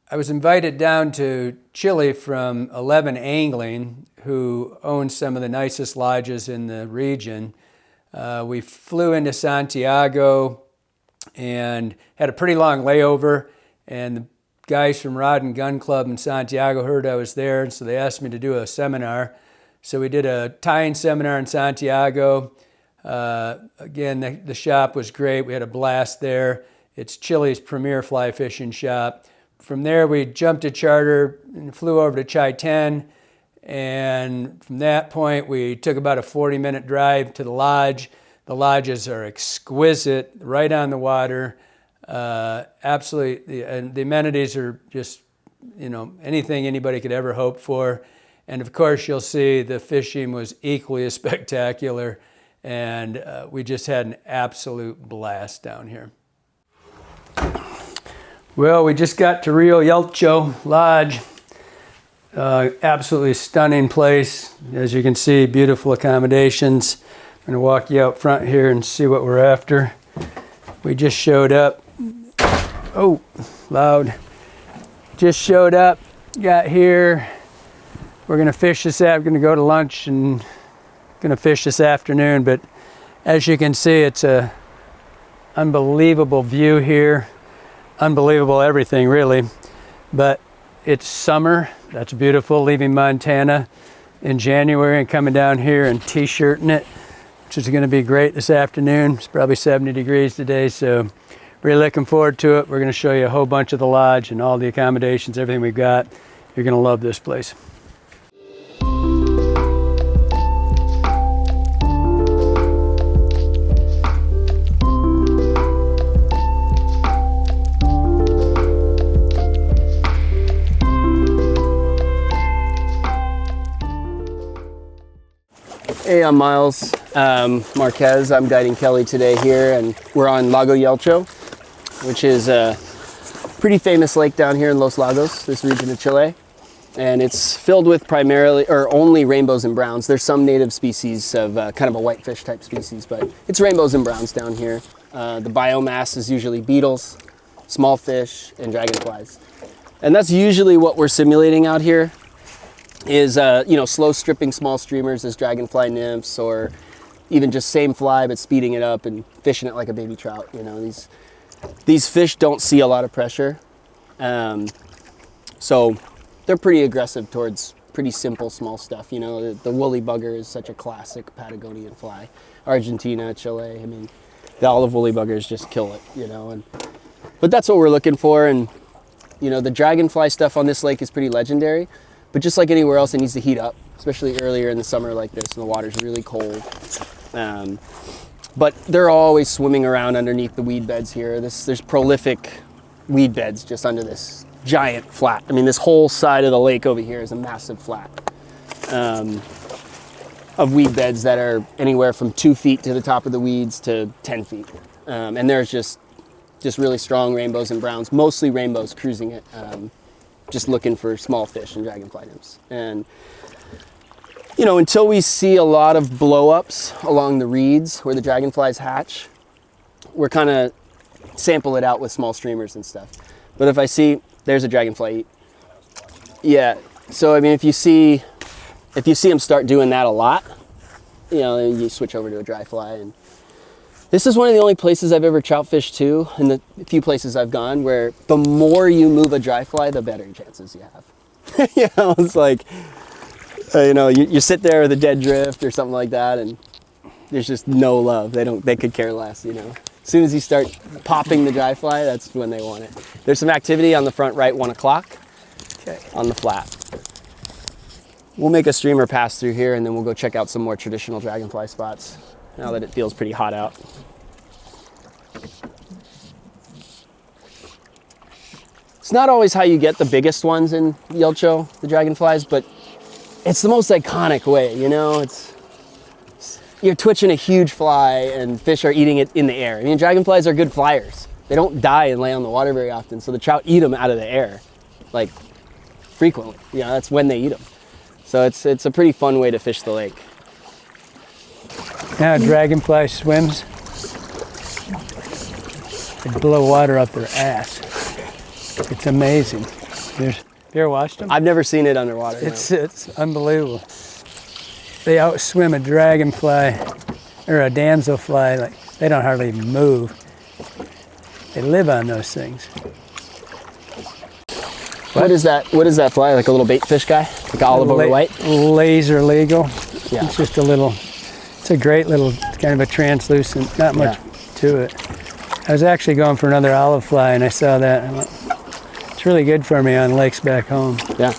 I was invited down to Chile from 11 Angling, who owns some of the nicest lodges in the region. We flew into Santiago and had a pretty long layover, and the guys from Rod and Gun Club in Santiago heard I was there, and so they asked me to do a seminar. So we did a tying seminar in Santiago. Again, the shop was great. We had a blast there. It's Chile's premier fly fishing shop. From there, we jumped a charter and flew over to Chaiten. And from that point, we took about a 40-minute drive to the lodge. The lodges are exquisite, right on the water. Absolutely, and the amenities are just, anything anybody could ever hope for. And of course, you'll see the fishing was equally as spectacular. And we just had an absolute blast down here. Well, we just got to Rio Yelcho Lodge. Absolutely stunning place. As you can see, beautiful accommodations. I'm gonna walk you out front here and see what we're after. We just showed up. Oh, loud. Just showed up, got here. We're gonna fish this afternoon, gonna go to lunch and gonna fish this afternoon, but as you can see, it's a unbelievable view here. Unbelievable everything, really. But it's summer. That's beautiful, leaving Montana in January and coming down here and t-shirting it, which is gonna be great this afternoon. It's probably 70 degrees today, so really looking forward to it. We're gonna show you a whole bunch of the lodge and all the accommodations, everything we've got. You're gonna love this place. Hey, I'm Miles Marquez. I'm guiding Kelly today here, and we're on Lago Yelcho, which is a pretty famous lake down here in Los Lagos, this region of Chile. And it's filled with primarily, or only rainbows and browns. There's some native species of kind of a whitefish type species, but it's rainbows and browns down here. The biomass is usually beetles, small fish, and dragonflies. And that's usually what we're simulating out here. Is slow stripping small streamers as dragonfly nymphs, or even just same fly but speeding it up and fishing it like a baby trout. These fish don't see a lot of pressure, so they're pretty aggressive towards pretty simple small stuff. The woolly bugger is such a classic Patagonian fly. Argentina, Chile, the olive woolly buggers just kill it. But that's what we're looking for. And the dragonfly stuff on this lake is pretty legendary. But just like anywhere else, it needs to heat up, especially earlier in the summer like this, and the water's really cold. But they're always swimming around underneath the weed beds here. There's prolific weed beds just under this giant flat. This whole side of the lake over here is a massive flat of weed beds that are anywhere from 2 feet to the top of the weeds to 10 feet. And there's just really strong rainbows and browns, mostly rainbows cruising it. Just looking for small fish and dragonfly nymphs. And, until we see a lot of blow-ups along the reeds where the dragonflies hatch, we're kind of sample it out with small streamers and stuff. But if I see, there's a dragonfly eat. Yeah, so if you see them start doing that a lot, you switch over to a dry fly. And this is one of the only places I've ever trout fished too, in the few places I've gone, where the more you move a dry fly, the better chances you have. It's like, you sit there with a dead drift or something like that, and there's just no love. They could care less. As soon as you start popping the dry fly, that's when they want it. There's some activity on the front right, 1 o'clock, on the flat. We'll make a streamer pass through here, and then we'll go check out some more traditional dragonfly spots, now that it feels pretty hot out. It's not always how you get the biggest ones in Yelcho, the dragonflies, but it's the most iconic way, you're twitching a huge fly and fish are eating it in the air. Dragonflies are good flyers. They don't die and lay on the water very often, so the trout eat them out of the air, like frequently. That's when they eat them. So it's a pretty fun way to fish the lake. Now dragonfly swims. They blow water up their ass. It's amazing. Have you ever watched them? I've never seen it underwater. No. It's unbelievable. They outswim a dragonfly or a damselfly. Like, they don't hardly even move. They live on those things. What is that? What is that fly? Like a little bait fish guy? Like olive over white? Laser legal. Yeah. It's just a little, it's a great little, kind of a translucent, not much to it. I was actually going for another olive fly and I saw that. And I went, it's really good for me on lakes back home. Yeah.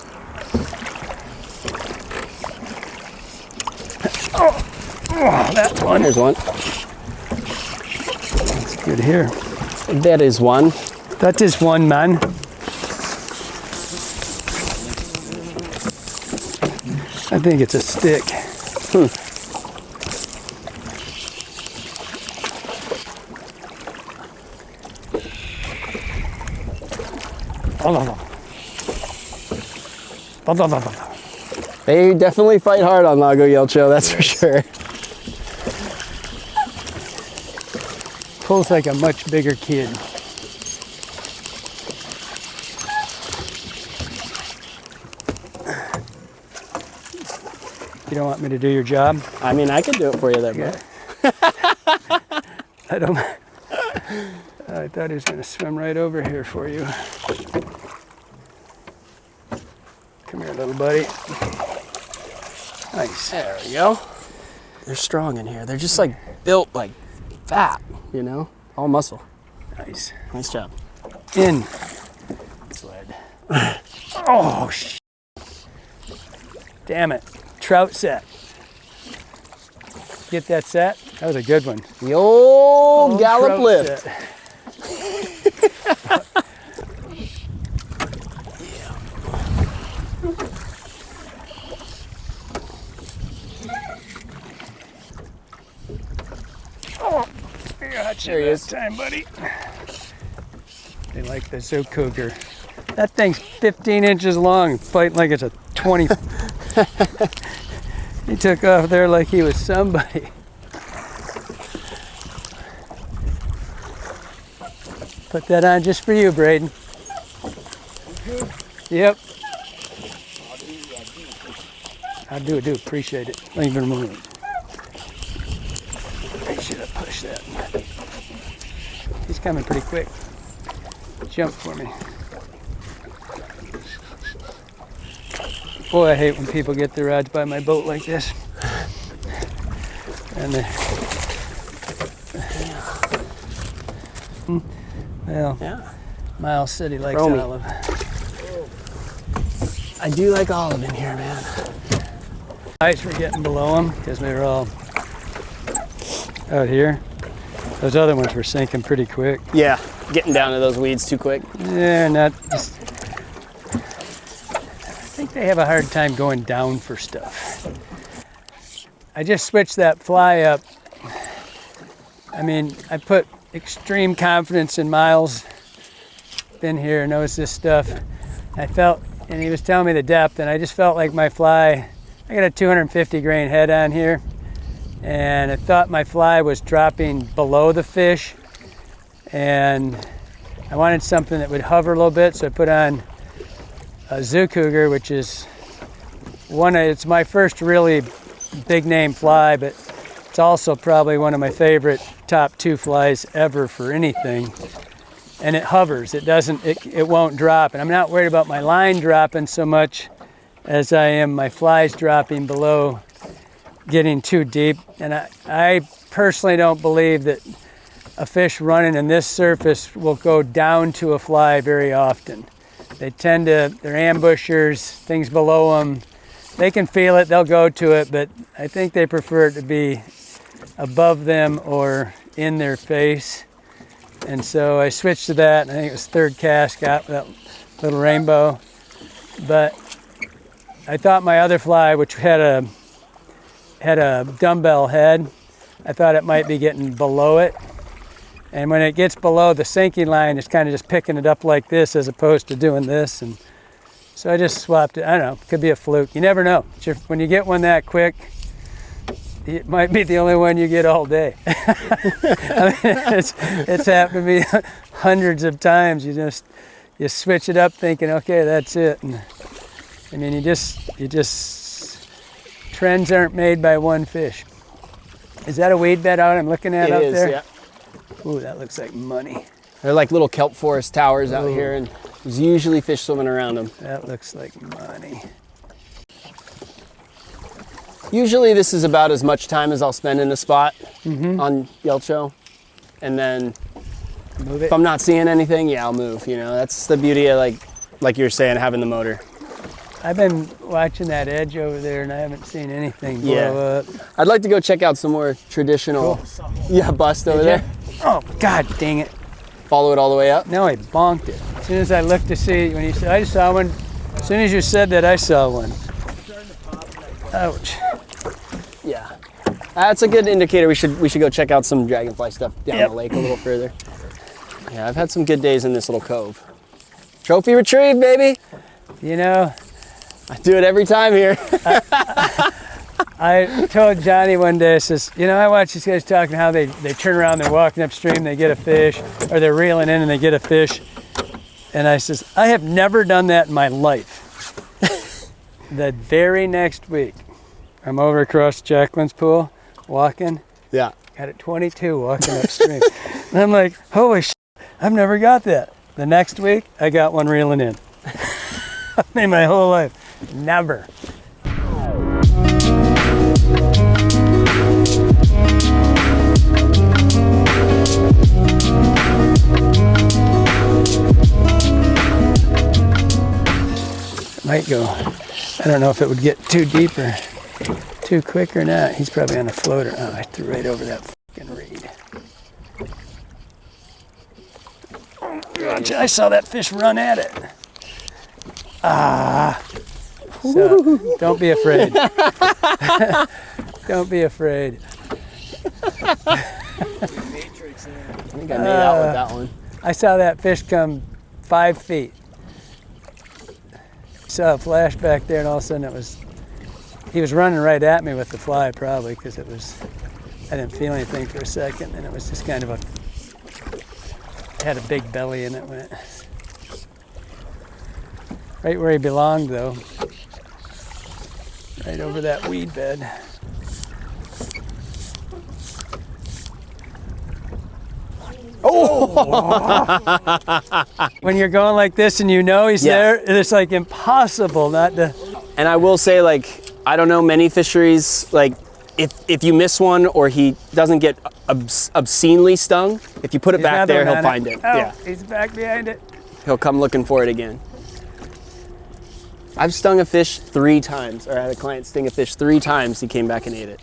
Oh, that's one. There's one. It's good here. That is one. That is one, man. I think it's a stick. They definitely fight hard on Lago Yelcho, that's for sure. Pulls like a much bigger kid. You don't want me to do your job? I mean, I could do it for you there, bro. I don't. I thought he was going to swim right over here for you. Come here, little buddy. Nice. There we go. They're strong in here. They're just like built like fat, you know? All muscle. Nice. Nice job. In. Sled. Oh, damn it. Trout set. Get that set? That was a good one. The old Gallup trout lift. set. There he is. Time, buddy. They like the zoo cougar. That thing's 15 inches long, fighting like it's a 20. He took off there like he was somebody. Put that on just for you, Braden. Yep. I do. Appreciate it. Thank you very much. I should have pushed that. He's coming pretty quick. Jump for me. Boy, I hate when people get their rods by my boat like this. And they, well, Yeah. Miles said he likes Romy. olive. I do like olive in here, man. Ice were getting below them because we were all out here. Those other ones were sinking pretty quick. Yeah, getting down to those weeds too quick. Yeah, not just. I think they have a hard time going down for stuff. I just switched that fly up. I mean, I put extreme confidence in Miles. Been here, knows this stuff. I felt, and he was telling me the depth, and I just felt like my fly, I got a 250 grain head on here, and I thought my fly was dropping below the fish, and I wanted something that would hover a little bit, so I put on a zoo cougar, which is it's my first really big name fly, but it's also probably one of my favorite top 2 flies ever for anything. And it hovers, it won't drop. And I'm not worried about my line dropping so much as I am my flies dropping below, getting too deep. And I personally don't believe that a fish running in this surface will go down to a fly very often. They tend to, they're ambushers, things below them. They can feel it, they'll go to it, but I think they prefer it to be above them or in their face. And so I switched to that, and I think it was third cast, got that little rainbow. But I thought my other fly, which had a dumbbell head, I thought it might be getting below it. And when it gets below the sinking line, it's kind of just picking it up like this as opposed to doing this. And so I just swapped it. I don't know, it could be a fluke. You never know. When you get one that quick, it might be the only one you get all day. I mean, it's happened to me hundreds of times. You just you switch it up thinking, okay, that's it. And I mean, you just, trends aren't made by one fish. Is that a weed bed out I'm looking at out there? Yeah. Ooh, that looks like money. They're like little kelp forest towers out here, and there's usually fish swimming around them. That looks like money. Usually this is about as much time as I'll spend in a spot on Yelcho. And then Move if it. I'm not seeing anything, yeah, I'll move. You know, that's the beauty of like you're saying, having the motor. I've been watching that edge over there and I haven't seen anything blow up. I'd like to go check out some more traditional, bust over there. Oh, God dang it. Follow it all the way up. No, I bonked it. As soon as I looked to see, when you said, I saw one. As soon as you said that, I saw one. Ouch. Yeah. That's a good indicator. We should go check out some dragonfly stuff down the lake a little further. Yeah, I've had some good days in this little cove. Trophy retrieved, baby. You know, I do it every time here. I told Johnny one day, I says, you know, I watch these guys talking how they turn around, they're walking upstream, they get a fish, or they're reeling in and they get a fish. And I says, I have never done that in my life. The very next week, I'm over across Jacqueline's pool, walking. Yeah. Got it 22 walking upstream. And I'm like, holy shit, I've never got that. The next week, I got one reeling in. In my whole life, never. Might go, I don't know if it would get too deep or too quick or not. He's probably on a floater. Oh, I threw right over that fucking reed. Oh, God, I saw that fish run at it. Ah. So, don't be afraid. Don't be afraid. I think I made out with that one. I saw that fish come 5 feet. Saw a flash back there, and all of a sudden he was running right at me with the fly, probably, because I didn't feel anything for a second, and it was just kind of had a big belly in it when it, right where he belonged, though. Right over that weed bed. When you're going like this and you know he's there, it's like impossible not to. And I will say, like, I don't know many fisheries, like, if you miss one or he doesn't get obscenely stung, if you put it back there, he'll find it. Oh, yeah, he's back behind it. He'll come looking for it again. I've stung a fish 3 times, or I had a client sting a fish 3 times. He came back and ate it.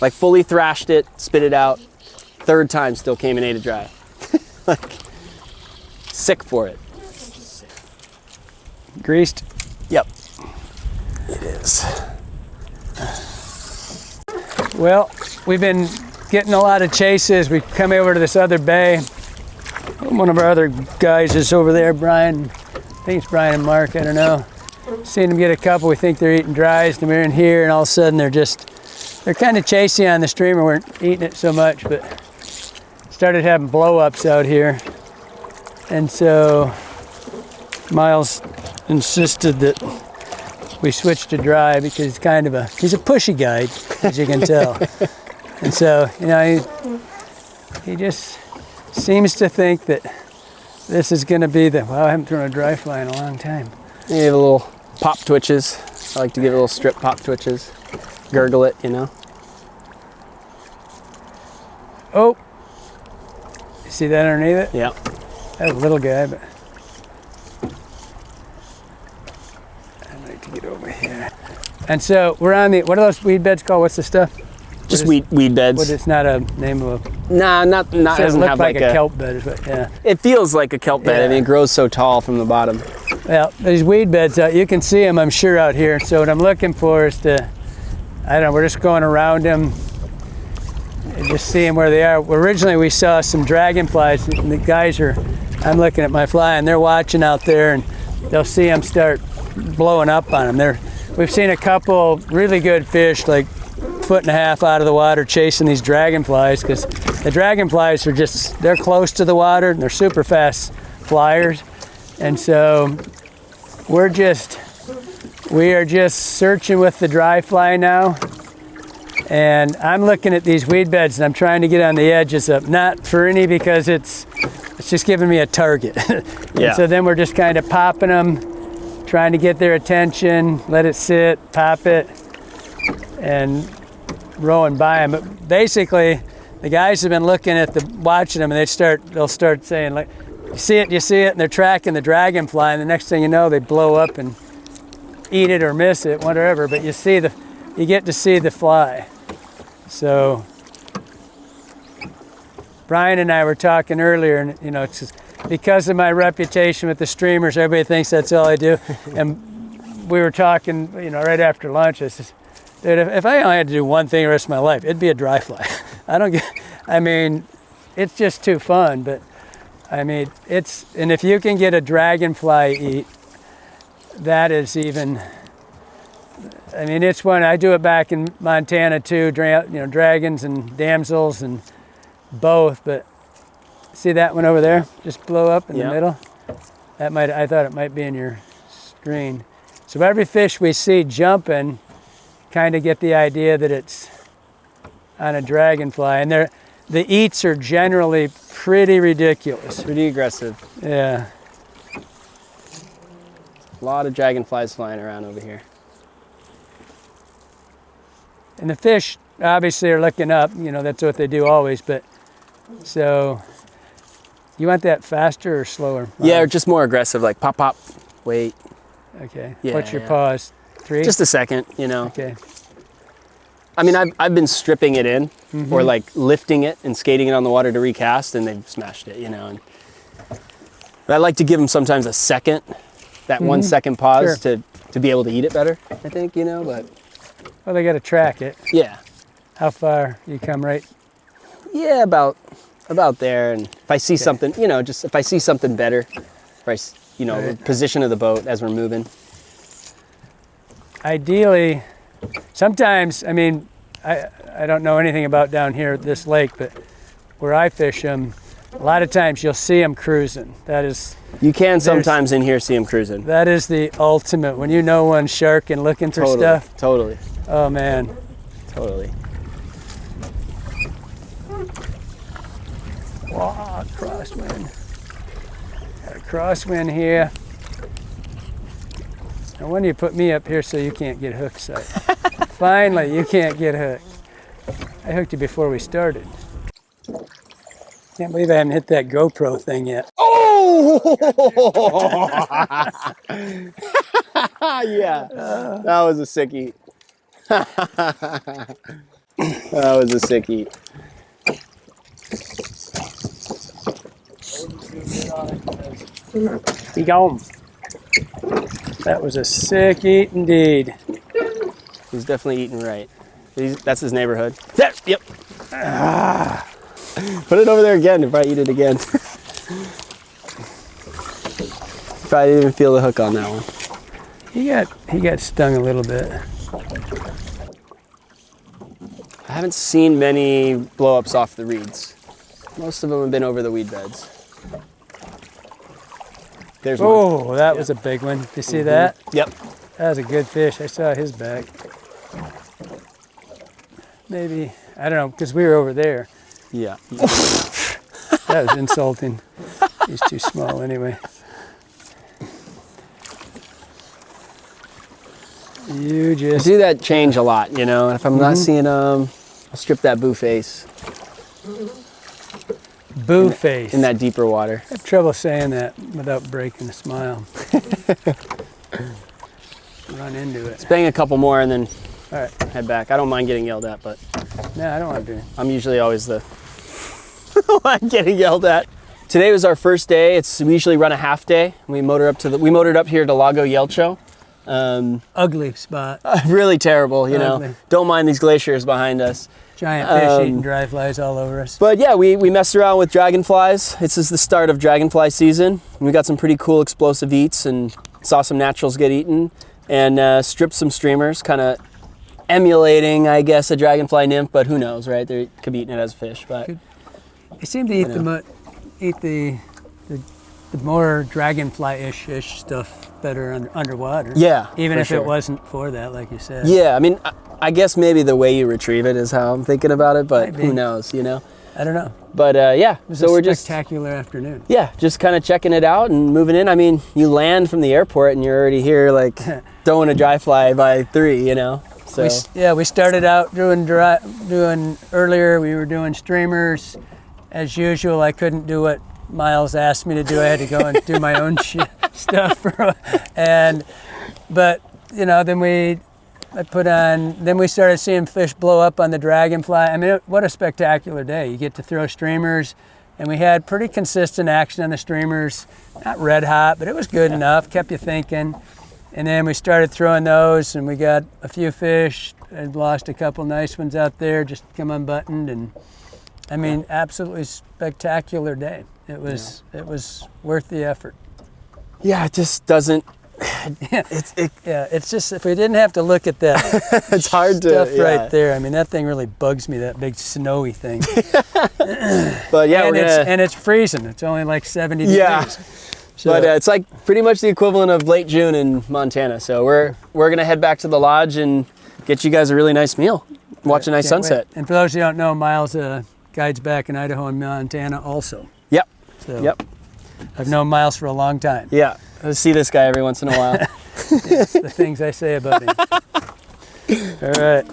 Like, fully thrashed it, spit it out. 3rd time, still came and ate it dry. Like, sick for it. Greased? Yep. It is. Well, we've been getting a lot of chases. We come over to this other bay. One of our other guys is over there, Brian. I think it's Brian and Mark, I don't know. Seen them get a couple. We think they're eating dries, and we're in here, and all of a sudden they're kind of chasing on the streamer. We weren't eating it so much, but started having blow-ups out here. And so Miles insisted that we switch to dry because he's a pushy guy, as you can tell. And so, you know, he just seems to think that this is going to be wow, I haven't thrown a dry fly in a long time. You give a little pop twitches. I like to give a little strip pop twitches. Gurgle it, you know. Oh, you see that underneath it? Yeah. That's a little guy, but I'd like to get over here. And so we're on what are those weed beds called? What's the stuff? Just weed beds. But it's not a name of a. Nah, not. It doesn't look have like a kelp bed, but yeah. It feels like a kelp bed. I mean, it grows so tall from the bottom. Well, these weed beds, you can see them, I'm sure, out here. So what I'm looking for is we're just going around them and just seeing where they are. Originally, we saw some dragonflies, and the guys I'm looking at my fly, and they're watching out there, and they'll see them start blowing up on them. We've seen a couple really good fish, like 1.5 feet out of the water, chasing these dragonflies, because the dragonflies they're close to the water, and they're super fast flyers. And so we are just searching with the dry fly now. And I'm looking at these weed beds and I'm trying to get on the edges of, not for any, because it's just giving me a target. Yeah. So then we're just kind of popping them, trying to get their attention, let it sit, pop it, and rowing by them. But basically, the guys have been looking at watching them, and they'll start saying, like, you see it, and they're tracking the dragonfly, and the next thing you know, they blow up and eat it or miss it, whatever. But you get to see the fly. So Brian and I were talking earlier, and it's just because of my reputation with the streamers, everybody thinks that's all I do. And we were talking, right after lunch. I said, dude, if I only had to do one thing the rest of my life, it'd be a dry fly. It's just too fun. But and if you can get a dragonfly eat, that is even. It's one, I do it back in Montana too, dragons and damsels and both, but see that one over there? Just blow up in the middle? I thought it might be in your screen. So every fish we see jumping, kind of get the idea that it's on a dragonfly. And the eats are generally pretty ridiculous. Pretty aggressive. Yeah. A lot of dragonflies flying around over here. And the fish obviously are looking up, that's what they do always, but so you want that faster or slower? Yeah, or just more aggressive, like pop, pop, wait. Okay. Yeah, What's your pause? 3? Just a second, Okay. I've been stripping it in or like lifting it and skating it on the water to recast, and they've smashed it, and I like to give them sometimes a second, that 1 second pause to be able to eat it better, I think, but. Well, they got to track it. Yeah. How far? You come right? Yeah, about there. And if I see something, just if I see something better, the position of the boat as we're moving. Ideally, sometimes, I don't know anything about down here at this lake, but where I fish them, a lot of times you'll see them cruising. You can sometimes in here see them cruising. That is the ultimate, when one's shark and looking for stuff. Totally. Oh, man. Totally. Wow, crosswind. Got a crosswind here. No wonder you put me up here so you can't get hook sight. Finally, you can't get hooked. I hooked you before we started. Can't believe I haven't hit that GoPro thing yet. Oh! Yeah, that was a sick eat. That was a sick eat. Be gone. That was a sick eat indeed. He's definitely eating right. That's his neighborhood. Yep. Ah. Put it over there again if I eat it again. Probably didn't even feel the hook on that one. He got stung a little bit. I haven't seen many blow-ups off the reeds. Most of them have been over the weed beds. There's one. Oh, that was a big one. Did you see that? Yep. That was a good fish. I saw his back. Maybe, I don't know, because we were over there. Yeah. That was insulting. He's too small anyway. You I just do that change a lot, and if I'm not seeing them, I'll strip that boo face boo face. in that deeper water. I have trouble saying that without breaking a smile. Run into it. Bang a couple more and then All right. head back. I don't mind getting yelled at, but No, I don't want to do it. I'm usually always the one getting yelled at. Today was our first day. We usually run a half day. We motored up here to Lago Yelcho. Ugly spot. Really terrible, Ugly. Don't mind these glaciers behind us. Giant fish eating dry flies all over us. But yeah, we messed around with dragonflies. This is the start of dragonfly season. We got some pretty cool explosive eats and saw some naturals get eaten and stripped some streamers, kind of emulating, I guess, a dragonfly nymph, but who knows, right? They could be eating it as a fish, but They seem to eat the the more dragonfly-ish stuff better underwater. Yeah, even for if sure. it wasn't for that, like you said. Yeah, I mean, I guess maybe the way you retrieve it is how I'm thinking about it, but Maybe. who knows, you know? I don't know. But yeah, It was so a we're just spectacular afternoon. yeah, just kind of checking it out and moving in. I mean, you land from the airport and you're already here, like throwing a dry fly by 3, you know. So We started out doing earlier. We were doing streamers, as usual. I couldn't do what Miles asked me to do. I had to go and do my own stuff, but you know, then we started seeing fish blow up on the Dragonfly. I mean, what a spectacular day. You get to throw streamers, and we had pretty consistent action on the streamers. Not red hot, but it was good enough, kept you thinking. And then we started throwing those, and we got a few fish. I'd lost a couple nice ones out there, just come unbuttoned. And I mean, absolutely spectacular day. It was worth the effort. yeah, it just doesn't. It's just, if we didn't have to look at that It's hard to stuff right there. I mean, that thing really bugs me, that big snowy thing. But yeah, and it's freezing. It's only like 70 Yeah. degrees. So, but it's like pretty much the equivalent of late June in Montana. So we're gonna head back to the lodge and get you guys a really nice meal, watch a nice can't sunset. wait. And for those who don't know, Miles guides back in Idaho and Montana also. Yep. So Yep. I've known Miles for a long time. Yeah. I see this guy every once in a while. That's the things I say about him. All right.